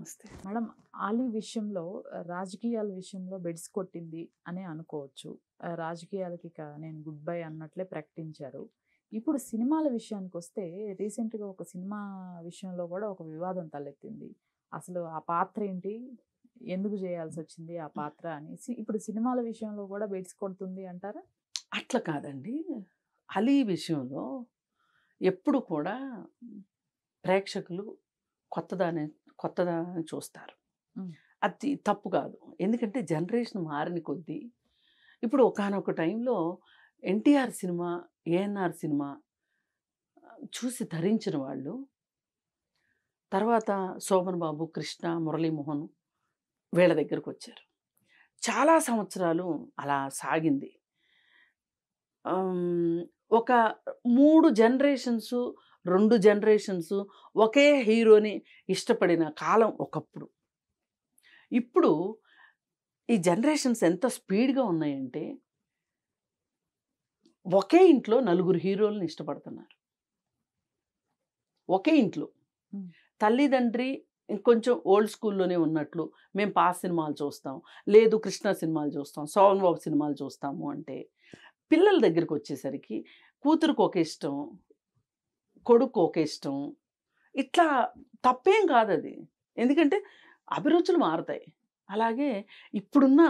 నమస్తే. మేడం, ఆలీ విషయంలో రాజకీయాల విషయంలో బెడిసి కొట్టింది అనే అనుకోవచ్చు. రాజకీయాలకి నేను గుడ్ బై అన్నట్లే ప్రకటించారు. ఇప్పుడు సినిమాల విషయానికొస్తే రీసెంట్‌గా ఒక సినిమా విషయంలో గూడా ఒక వివాదం తలెత్తింది. అసలు ఆ పాత్ర ఏంటి? ఎందుకు జేయాల్సొచ్చింది ఆ పాత్ర అని. ఇప్పుడు సినిమాల విషయంలో గూడా బెడిసి కొడుతుంది అంటారా? అట్లా కాదండి. 'అలీ' విషయంలో ఎప్పుడు కూడా ప్రేక్షకులు కొత్తదాన్ని కొత్తదాన్ని చూస్తారు. హ్మ్. అది తప్పు కాదు. ఎందుకంటే జనరేషన్ మారిన కొద్దీ ఇప్పుడు ఒకానొక టైంలో 'ఎన్టీఆర్' సినిమా, 'ఏఎన్నార్' సినిమా చూసి ధరించిన వాళ్ళు తర్వాత 'శోభన్ బాబు', 'కృష్ణ', 'మురళీమోహన్' వీళ్ళ దగ్గరకొచ్చారు. చాలా సంవత్సరాలు అలా సాగింది. ఆహ్, ఒక 3 జనరేషన్సు, 2 జనరేషన్సు ఒకే హీరోని ఇష్టపడిన కాలం ఒకప్పుడు. ఇప్పుడు ఈ జనరేషన్స్ ఎంత స్పీడ్‌గా ఉన్నాయంటే, ఒకే ఇంట్లో నలుగురు హీరోలని ఇష్టపడుతున్నారు. ఒకే ఇంట్లో. హ్మ్. తల్లిదండ్రి ఇంకొంచెం ఓల్డ్ స్కూల్‌లోనే ఉన్నట్లు, మేము పాత సినిమాలు చూస్తాం. లేదు కృష్ణ సినిమాలు చూస్తాం, సోమన్ బాబు సినిమాలు చూస్తాము అంటే, పిల్లల దగ్గరికొచ్చేసరికి కూతురికి ఒక ఇష్టం, కొడుకు ఒక ఇష్టం. ఇట్లా తప్పేం కాదది. ఎందుకంటే అభిరుచులు మారతాయి. అలాగే ఇప్పుడున్న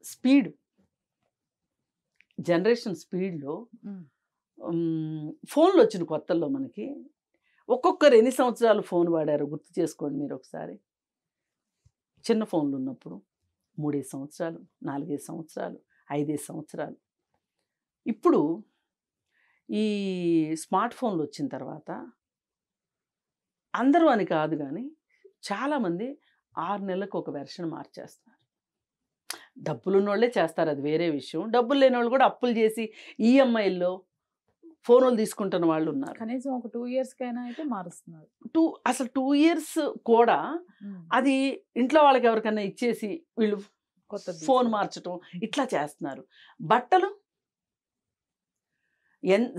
స్పీడ్, జనరేషన్ స్పీడ్‌లో హ్మ్. ఫోన్‌లొచ్చిన కొత్తల్లో మనకి ఒక్కొక్కరు ఎన్ని సంవత్సరాలు ఫోన్ వాడారో గుర్తు చేసుకోండి మీరొకసారి. చిన్న ఫోన్‌లున్నప్పుడు 3, 5 సంవత్సరాలు, 4, 5 సంవత్సరాలు, 5, 5 సంవత్సరాలు. ఇప్పుడు ఈ స్మార్ట్ ఫోన్‌లొచ్చిన తర్వాత అందరూ అని కాదు గానీ, చాలామంది 6 నెలలకు ఒక వెర్షన్ మార్చేస్తున్నారు. డబ్బులున్నోళ్ళే చేస్తారు అది వేరే విషయం. డబ్బులు లేనోళ్ళు కూడా అప్పులు చేసి ఈఎంఐల్లో ఫోనులు తీసుకుంటున్న వాళ్ళున్నారు. కనీసం ఒక 2 ఇయర్స్‌కైనా అయితే మారుస్తున్నారు. అసలు 2 ఇయర్స్ కూడా హ్మ్. అది ఇంట్లో వాళ్ళకి ఎవరికన్నా ఇచ్చేసి వీళ్ళు కొత్తది ఫోన్ తీసుకోవడం. మార్చటం ఇట్లా చేస్తున్నారు. బట్టలు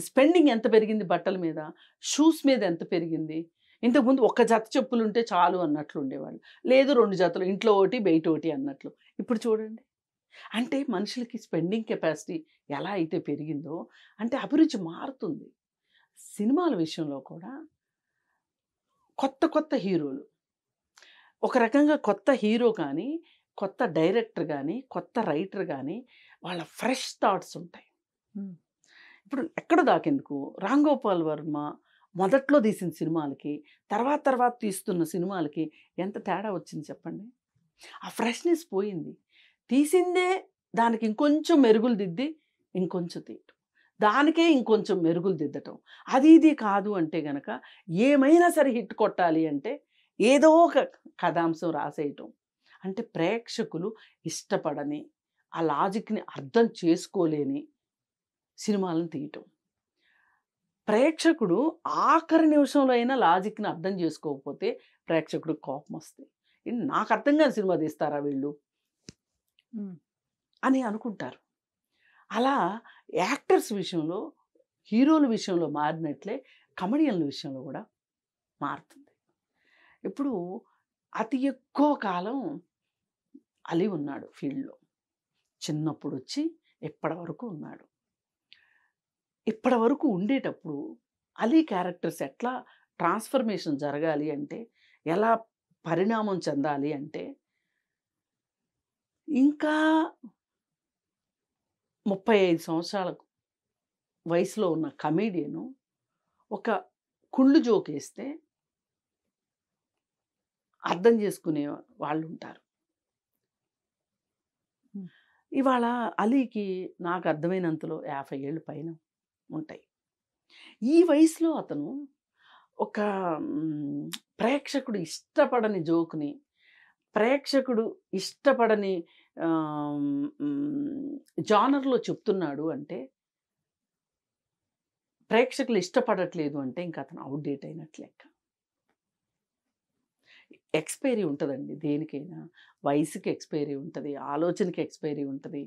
స్పెండింగ్ ఎంత పెరిగింది బట్టల మీద, షూస్ మీద ఎంత పెరిగింది. ఇంతకుముందు ఒక్క జత చెప్పులుంటే చాలు అన్నట్లు ఉండేవాళ్ళు. లేదు 2 జతలు ఇంట్లో ఒకటి, బయట ఒకటి అన్నట్లు. ఇప్పుడు చూడండి. అంటే మనుషులకి స్పెండింగ్ కెపాసిటీ ఎలా అయితే పెరిగిందో, అంటే అభిరుచి మారుతుంది. సినిమాల విషయంలో కూడా కొత్త కొత్త హీరోలు. ఒక రకంగా కొత్త హీరో కానీ, కొత్త డైరెక్టర్ గానీ, కొత్త రైటర్ గానీ, వాళ్ళ ఫ్రెష్ థాట్స్ ఉంటాయి. హ్మ్. ఇప్పుడు ఎక్కడ దాకెందుకు 'రామ్ గోపాల్ వర్మ' మొదట్లో తీసిన సినిమాలకి, తర్వాత తర్వాత తీస్తున్న సినిమాలకి ఎంత తేడా వచ్చింది చెప్పండి? ఆ ఫ్రెష్‌నెస్ పోయింది. తీసిందే దానికి ఇంకొంచెం మెరుగులు దిద్ది, ఇంకొంచెం తీయటం. దానికే ఇంకొంచెం మెరుగులు దిద్దటం. అది ఇది కాదు అంటే గనక ఏమైనా సరే హిట్ కొట్టాలి అంటే ఏదో ఒక కథాంశం రాసేయటం. అంటే ప్రేక్షకులు ఇష్టపడని, ఆ లాజిక్‌ని అర్థం చేసుకోలేని సినిమాలను తీయటం. ప్రేక్షకుడు ఆఖరి నిమిషంలో అయినా లాజిక్‌ని అర్థం చేసుకోకపోతే ప్రేక్షకుడికి కోపమొస్తది. ఏంటి నాకు అర్థం కాని సినిమా తీస్తారా వీళ్ళు? హ్మ్. అని అనుకుంటారు. అలా యాక్టర్స్ విషయంలో, హీరోల విషయంలో మారినట్లే కమెడియన్‌ల విషయంలో గూడా మారుతుంది. ఇప్పుడు అతి ఎక్కువ కాలం అలీ ఉన్నాడు ఫీల్డ్‌లో. చిన్నప్పుడొచ్చి ఇప్పటి వరకు ఉన్నాడు. ఇప్పటి వరకు ఉండేటప్పుడు అలీ క్యారెక్టర్స్ ఎట్లా ట్రాన్స్‌ఫర్మేషన్ జరగాలి అంటే, ఎలా పరిణామం చెందాలి అంటే, ఇంకా 35 సంవత్సరాల వయసులో ఉన్న కమెడియను ఒక కుళ్ళు జోకేస్తే అర్థం చేసుకునే వాళ్ళుంటారు. హ్మ్. ఇవాళ అలీకి నాకు అర్థమైనంతలో 50 ఏళ్ళు పైన ఉంటాయి. ఈ వయసులో అతను ఒక ప్రేక్షకుడు ఇష్టపడని జోక్‌ని, ప్రేక్షకుడు ఇష్టపడని ఆహ్, హ్మ్, జానర్‌లో చెప్తున్నాడు అంటే, ప్రేక్షకులు ఇష్టపడట్లేదు అంటే ఇంక అతను ఔట్‌డేట్ అయినట్టు లెక్క. ఎక్స్‌పైరీ ఉంటదండి దేనికైనా. వయసుకి ఎక్స్‌పైరీ ఉంటది. ఆలోచనకి ఎక్స్‌పైరీ ఉంటది.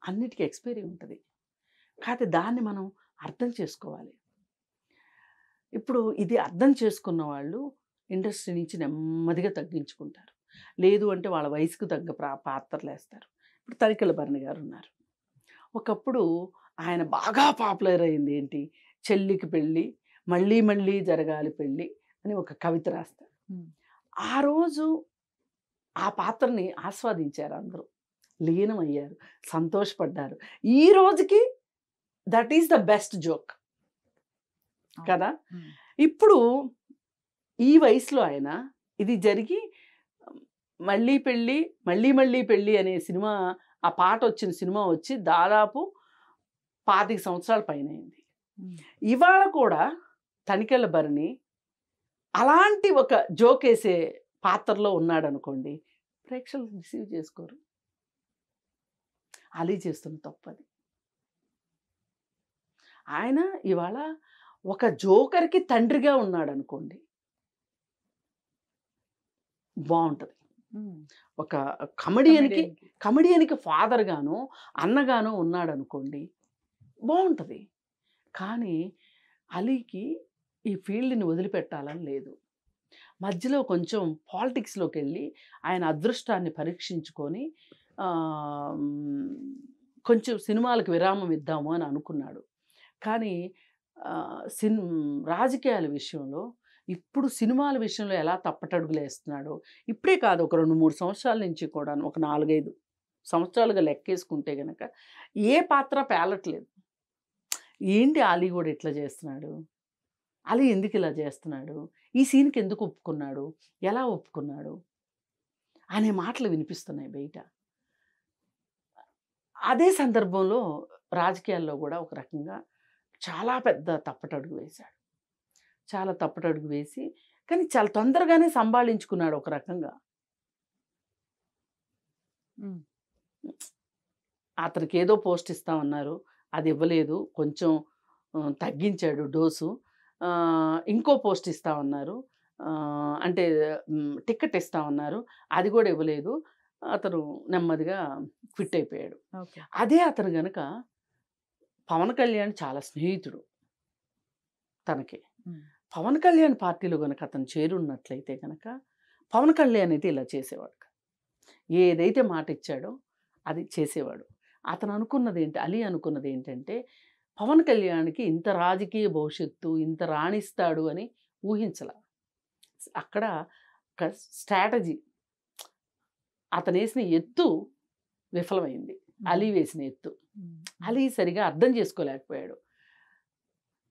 అన్నిటికి ఎక్స్‌పైరీ ఉంటది. కాతే దాన్ని మనం అర్థం చేసుకోవాలి. ఇప్పుడు ఇది అర్థం చేసుకున్న వాళ్ళు ఇండస్ట్రీ నుంచి నెమ్మదిగా తగ్గించుకుంటారు. లేదు అంటే వాళ్ళ వయసుకు తగ్గ పాత్రలు వేస్తారు. ఇప్పుడు తనికెళ్ళ భరణి గారు ఉన్నారు. ఒకప్పుడు ఆయన బాగా పాపులర్ అయింది ఏంటి, చెల్లికి పెళ్ళి, మళ్ళీ మళ్ళీ జరగాలి పెళ్ళి అని ఒక కవిత రాస్తారు. ఉమ్, ఆ రోజు ఆ పాత్రని ఆస్వాదించారు అందరూ, లీనమయ్యారు, సంతోషపడ్డారు. ఈ రోజుకి that is the best joke కదా. ఉమ్, ఇప్పుడు ఈ వయసులో ఆయన ఇది జరిగి మళ్ళీ పెళ్ళి, మళ్ళీ మళ్ళీ పెళ్ళి అనే సినిమా, ఆ పాట వచ్చిన సినిమా వచ్చి దాదాపు 25 సంవత్సరాల పైన అయింది. ఉమ్, ఇవాళ కూడా తనికెళ్ళ భరణి అలాంటి ఒక జోకేసే పాత్రలో ఉన్నాడు అనుకోండి, ప్రేక్షకులు రిసీవ్ చేసుకోరు. అలీ చేస్తున్న తప్పది. ఆయన ఇవాళ ఒక జోకర్కి తండ్రిగా ఉన్నాడు అనుకోండి, బాగుంటుంది. ఉమ్. ఒక కమెడియన్కి Comedian కి. కమెడియన్కి ఫాదర్గాను అన్నగాను ఉన్నాడు అనుకోండి, బాగుంటుంది. కానీ అలీకి ఈ ఫీల్డ్ని వదిలిపెట్టాలని లేదు. మధ్యలో కొంచెం పాలిటిక్స్లోకి వెళ్ళి ఆయన అదృష్టాన్ని పరీక్షించుకొని కొంచెం సినిమాలకు విరామం ఇద్దాము అని అనుకున్నాడు. కానీ రాజకీయాల విషయంలో, ఇప్పుడు సినిమాల విషయంలో ఎలా తప్పటడుగులు వేస్తున్నాడో, ఇప్పుడే కాదు ఒక 2-3 సంవత్సరాల నుంచి కూడా, ఒక 4-5 సంవత్సరాలుగా లెక్కేసుకుంటే కనుక ఏ పాత్ర పేలట్లేదు. ఏంటి అలీ కూడా ఇట్లా చేస్తున్నాడు, అలీ ఎందుకు ఇలా చేస్తున్నాడు, ఈ సీన్కి ఎందుకు ఒప్పుకున్నాడు, ఎలా ఒప్పుకున్నాడు అనే మాటలు వినిపిస్తున్నాయి బయట. అదే సందర్భంలో రాజకీయాల్లో కూడా ఒక రకంగా చాలా పెద్ద తప్పటడుగు వేశాడు. చాలా తప్పటడుగు వేసి, కానీ చాలా తొందరగానే సంభాళించుకున్నాడు ఒక రకంగా. ఉమ్, అతనికి ఏదో పోస్ట్ ఇస్తామన్నారు, అది ఇవ్వలేదు, కొంచెం తగ్గించాడు డోసు. ఇంకో పోస్ట్ ఇస్తామన్నారు, అంటే టికెట్ ఇస్తామన్నారు, అది కూడా ఇవ్వలేదు. అతను నెమ్మదిగా క్విట్ అయిపోయాడు. ఓకే. అదే అతను గనక పవన్ కళ్యాణ్ చాలా స్నేహితుడు తనకి. ఉమ్, పవన్ కళ్యాణ్ పార్టీలో కనుక అతను చేరున్నట్లయితే కనుక పవన్ కళ్యాణ్ అయితే ఇలా చేసేవాడు కాదు. ఏదైతే మాట ఇచ్చాడో అది చేసేవాడు. అతను అనుకున్నది ఏంటి, అలీ అనుకున్నది ఏంటంటే, పవన్ కళ్యాణ్కి ఇంత రాజకీయ భవిష్యత్తు, ఇంత రాణిస్తాడు అని ఊహించల. అక్కడ ఒక స్ట్రాటజీ, అతను వేసిన ఎత్తు విఫలమైంది. అలీ వేసిన ఎత్తు ఉమ్, అలీ సరిగా అర్థం చేసుకోలేకపోయాడు.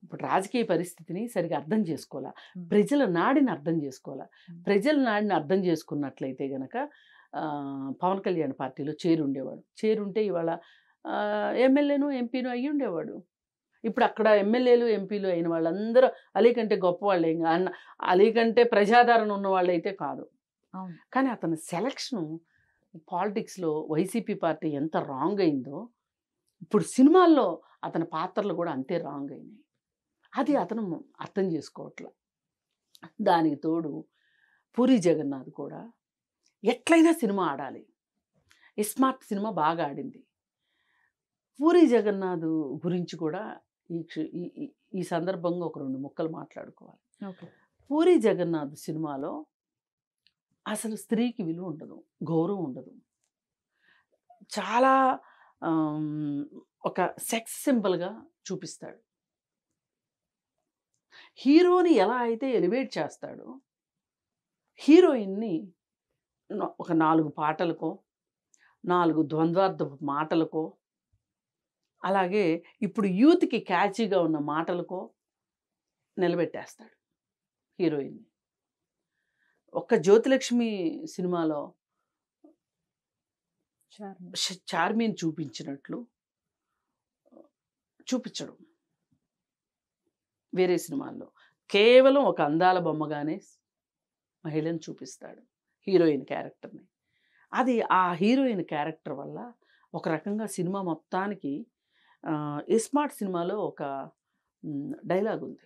ఇప్పుడు రాజకీయ పరిస్థితిని సరిగా అర్థం చేసుకోవాలా, ప్రజల నాడిని అర్థం చేసుకోవాలా. ప్రజల నాడిని అర్థం చేసుకున్నట్లయితే గనక పవన్ కళ్యాణ్ పార్టీలో చేరుండేవాడు. చేరుంటే ఇవాళ ఎమ్మెల్యేను ఎంపీను అయ్యి ఉండేవాడు. ఇప్పుడు అక్కడ ఎమ్మెల్యేలు ఎంపీలు అయిన వాళ్ళందరూ అలీ కంటే గొప్ప వాళ్ళే, అలీ కంటే ప్రజాదరణ ఉన్న వాళ్ళు అయితే కాదు. అవును. కానీ అతని సెలక్షను పాలిటిక్స్లో వైసీపీ పార్టీ ఎంత రాంగ్ అయిందో, ఇప్పుడు సినిమాల్లో అతని పాత్రలు కూడా అంతే రాంగ్ అయినాయి. అది అతను అర్థం చేసుకోవట్లే. దానికి తోడు పూరి జగన్నాథ్ కూడా ఎట్లయినా సినిమా ఆడాలి, స్మార్ట్ సినిమా బాగా ఆడింది. పూరి జగన్నాథ్ గురించి కూడా ఈ సందర్భంగా ఒక 2 ముక్కలు మాట్లాడుకోవాలి. ఓకే. పూరి జగన్నాథ్ సినిమాలో అసలు స్త్రీకి విలువ ఉండదు, గౌరవం ఉండదు. చాలా ఒక సెక్స్ సింబల్గా చూపిస్తాడు. హీరోని ఎలా అయితే ఎలివేట్ చేస్తాడో, హీరోయిన్ని ఒక 4 పాటలకో, 4 ద్వంద్వార్థపు మాటలకో, అలాగే ఇప్పుడు యూత్కి క్యాచీగా ఉన్న మాటలకో నిలబెట్టేస్తాడు హీరోయిన్ని. ఒక్క జ్యోతిలక్ష్మి సినిమాలో చార్మిని చూపించినట్లు చూపించడం. వేరే సినిమాల్లో కేవలం ఒక అందాల బొమ్మగానే మహిళను చూపిస్తాడు, హీరోయిన్ క్యారెక్టర్ని. అది ఆ హీరోయిన్ క్యారెక్టర్ వల్ల ఒక రకంగా సినిమా మొత్తానికి స్మార్ట్ సినిమాలో ఒక డైలాగ్ ఉంది,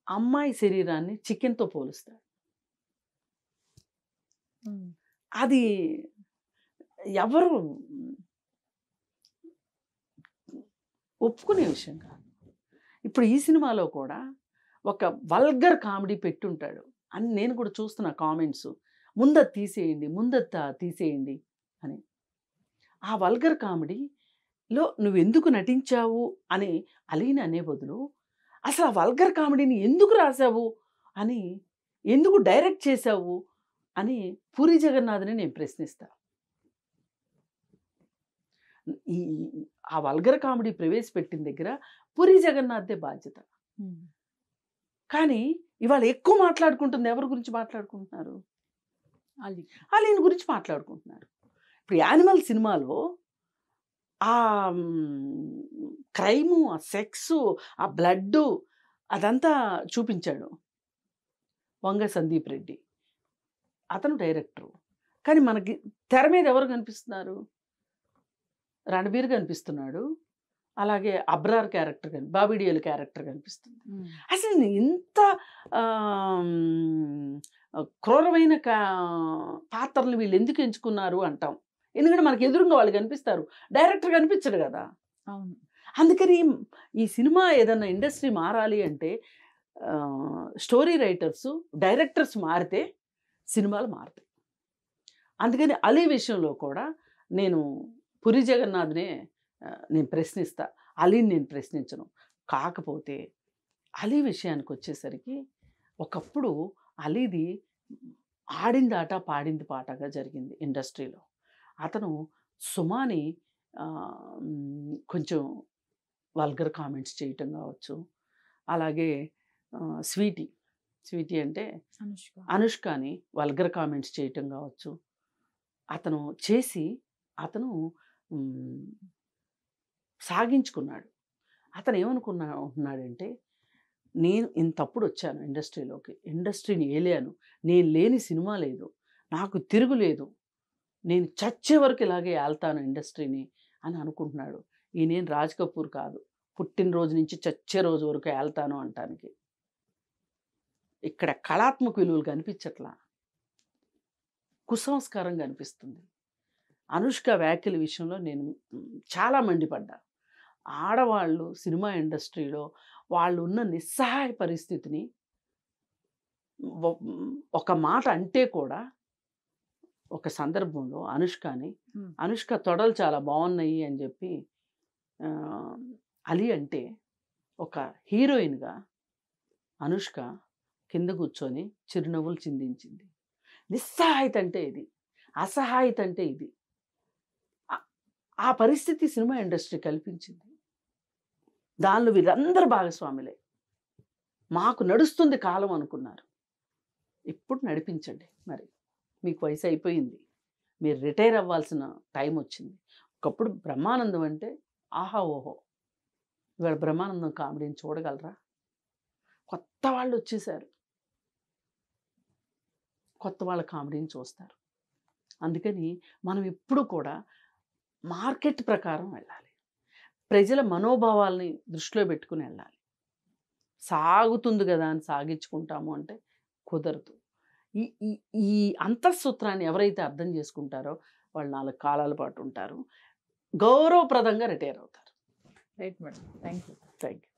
అమ్మాయి శరీరాన్ని చికెన్తో పోలుస్తాడు. అది ఎవరు ఒప్పుకునే విషయం కాదు. ఇప్పుడు ఈ సినిమాలో కూడా ఒక వల్గర్ కామెడీ పెట్టుంటాడు అని నేను కూడా చూస్తున్నా కామెంట్స్. ముందది తీసేయండి, ముందది తీసేయండి అని. ఆ వల్గర్ కామెడీలో నువ్వెందుకు నటించావు అని అలీని అనే బదులు, అసలు ఆ వల్గర్ కామెడీని ఎందుకు రాసావు అని, ఎందుకు డైరెక్ట్ చేశావు అని పూరి జగన్నాథ్‌ని నేను ప్రశ్నిస్తా. ఈ ఆ వల్గర్ కామెడీ ప్రవేశపెట్టిన దగ్గర పూరి జగన్నాథ్‌దే బాధ్యత. కానీ ఇవాళ ఎక్కువ మాట్లాడుకుంటుంది ఎవరి గురించి మాట్లాడుకుంటున్నారు? అలీ. అలీని గురించి మాట్లాడుకుంటున్నారు. ఇప్పుడు 'యానిమల్' సినిమాలో ఆ క్రైము, ఆ సెక్సు, ఆ బ్లడ్డు అదంతా చూపించాడు వంగ సందీప్ రెడ్డి. అతను డైరెక్టరు. కానీ మనకి తెర మీద ఎవరు కనిపిస్తున్నారు? రణబీర్ కనిపిస్తున్నాడు. అలాగే అబ్రార్ క్యారెక్టర్ బాబీ డియోల్ క్యారెక్టర్ కనిపిస్తుంది. అసలు ఇంత క్రూరమైన పాత్రలు వీళ్ళు ఎందుకు ఎంచుకున్నారు అంటాం. ఎందుకంటే మనకు ఎదురుగా వాళ్ళు కనిపిస్తారు. డైరెక్టర్ కనిపించడు కదా. అవును. అందుకని ఈ సినిమా ఏదన్నా ఇండస్ట్రీ మారాలి అంటే స్టోరీ రైటర్స్, డైరెక్టర్స్ మారితే సినిమాలు మారుతాయి. అందుకని అలీ విషయంలో కూడా నేను పూరి జగన్నాథ్‌నే నేను ప్రశ్నిస్తా. అలీని నేను ప్రశ్నించను. కాకపోతే అలీ విషయానికి వచ్చేసరికి ఒకప్పుడు అలీది ఆడింది ఆట, పాడింది పాటగా జరిగింది ఇండస్ట్రీలో. అతను సుమాని కొంచెం వల్గర్ కామెంట్స్ చేయటం కావచ్చు. అలాగే స్వీటీ అంటే అనుష్కని వల్గర్ కామెంట్స్ చేయటం కావచ్చు. అతను చేసి అతను సాగించుకున్నాడు. అతను ఏమనుకున్నాడంటే, నేను ఇంతప్పుడు వచ్చాను ఇండస్ట్రీలోకి, ఇండస్ట్రీని ఏలాను, నేను లేని సినిమా లేదు, నాకు తిరుగులేదు, నేను చచ్చే వరకు ఇలాగే ఏళ్తాను ఇండస్ట్రీని అని అనుకుంటున్నాడు. ఈయనేం రాజ్ కపూర్ కాదు, పుట్టినరోజు నుంచి చచ్చే రోజు వరకు ఏళ్తాను అంటానికి. ఇక్కడ కళాత్మక విలువలు కనిపించట్లా, కుసంస్కారం కనిపిస్తుంది. అనుష్క వ్యాఖ్యల విషయంలో నేను చాలా మండిపడ్డా. ఆడవాళ్ళు సినిమా ఇండస్ట్రీలో వాళ్ళు ఉన్న నిస్సహాయ పరిస్థితిని ఒక మాట అంటే కూడా, ఒక సందర్భంలో అనుష్క తొడలు చాలా బాగున్నాయి అని చెప్పి అలీ అంటే, ఒక హీరోయిన్గా అనుష్క కింద కూర్చొని చిరునవ్వులు చిందించింది. నిస్సహాయత అంటే ఇది, అసహాయత అంటే ఇది. ఆ పరిస్థితి సినిమా ఇండస్ట్రీ కల్పించింది. దానిలో వీరందరూ భాగస్వాములే. మాకు నడుస్తుంది కాలం అనుకున్నారు. ఇప్పుడు నడిపించండి. మరి మీకు వయసు అయిపోయింది, మీరు రిటైర్ అవ్వాల్సిన టైం వచ్చింది. ఒకప్పుడు బ్రహ్మానందం అంటే ఆహా ఓహో. ఇవాళ బ్రహ్మానందం కామెడీని చూడగలరా? కొత్త వాళ్ళు వచ్చేసారు, కొత్త వాళ్ళ కామెడీని చూస్తారు. అందుకని మనం ఎప్పుడు కూడా మార్కెట్ ప్రకారం వెళ్ళాలి, ప్రజల మనోభావాల్ని దృష్టిలో పెట్టుకుని వెళ్ళాలి. సాగుతుంది కదా అని సాగించుకుంటాము అంటే కుదరదు. ఈ ఈ ఈ అంతఃసూత్రాన్ని ఎవరైతే అర్థం చేసుకుంటారో వాళ్ళు 4 కాలాల పాటు ఉంటారు, గౌరవప్రదంగా రిటైర్ అవుతారు. Right madam, thank you.